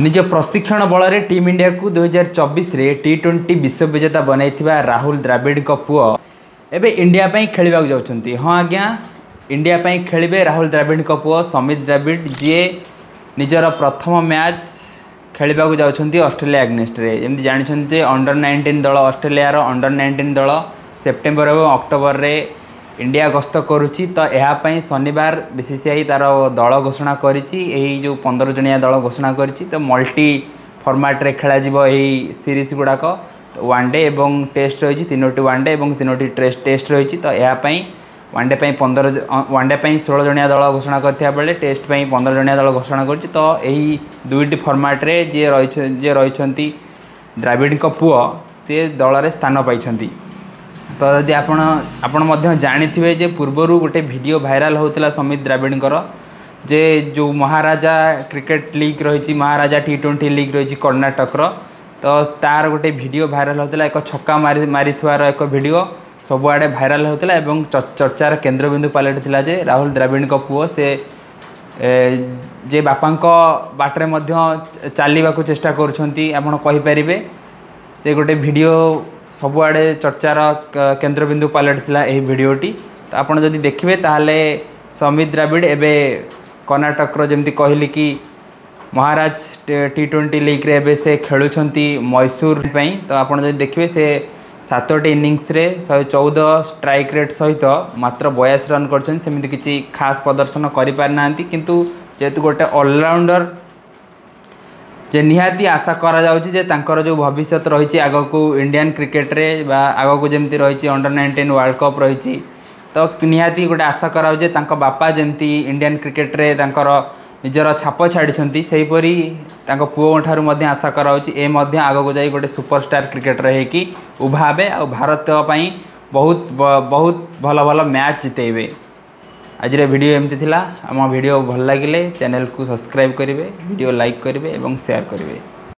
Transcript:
निज प्रशिक्षण बल में टीम इंडिया को 2024 रे T20 विश्व विजेता बनई राहुल द्रविड़ पुओ एबे इंडिया पई खेलवा जाउछंती। हाँ आज्ञा, इंडिया पई खेलिबे राहुल द्रविड़ पुओ समित द्रविड़, जी निजर प्रथम मैच खेलवा जाउछंती ऑस्ट्रेलिया अगेंस्ट रे। जमि जानिछंती अंडर 19 दल, ऑस्ट्रेलिया रो अंडर 19 दल सेप्टेम्बर और अक्टोबर रे इंडिया गस्त करुच्ची। तो यह शनिवार बीसीसीआई तार दल घोषणा करिछि, एही जो 15 जणिया दल घोषणा करिछि। तो मल्टी फॉर्मेट रे खेला जिवो एही सीरीज गुड़ाक वनडे एवं टेस्ट रही, 3टी वनडे और 3टी टेस्ट रही। तो यह वनडे 16 जणिया दल घोषणा करथिया बेले टेस्ट 15 जणिया दल घोषणा करिछि। तो यही दुईटी फॉर्मेट रे जे रही द्रविड़ पुओ से दल रे स्थान पाइछंती। तो यदि आपण जानी जे पूर्वर गोटे वीडियो भाइराल होता समित द्रविड़ जे जो महाराजा क्रिकेट लीग रही, महाराजा T20 लीग रही कर्णाटक रो। तो तार गोटे वीडियो भाइराल होता, एक छक्का मारी एक वीडियो सबुआड़े भाइराल होता एवं चर्चार केन्द्रबिंदु पलटिला जे राहुल द्रविड़ पुओ से जे बापा बाटरे चलने को चेष्टा करें। गोटे वीडियो सबुआड़े चर्चार केन्द्रबिंदु पलटिला यही वीडियोटी। तो आपड़ जदि देखिए ताहले समित द्रविड़ एबे कर्णाटक जमती कहली कि महाराज T20 लीग रे एबे से खेलुछंती मैसूर पई। तो आपड़ जदि देखिए से 7टी इनिंग्स रे 114 स्ट्राइक रेट सहित मात्र 82 रन करछन। सेमिति किछि खास प्रदर्शन करि पार नांती, किंतु जेतु गोटे ऑलराउंडर जे निहाती आशा करा जाउची जे तांकर जो भविष्य रही आग को इंडियन क्रिकेट रे बा आग को जमती रही अंडर 19 वर्ल्ड कप रही। तो निहाती गोटे आशा करा जे तांका बापा जमती इंडियन क्रिकेट रे तांकर निजर छाप छाड़ी सेहीपरी तांको पुओ ठारू मध्य आशा करा ए मध्य आग को जाई गोटे सुपरस्टार क्रिकेटर होकि उभा हेबे आ भारत पई बहुत बहुत भल भल मैच जितेबे। आज वीडियो एमती थिला। आम वीडियो भल लगिले चैनल को सब्सक्राइब करेंगे, वीडियो लाइक करेंगे और शेयर करेंगे।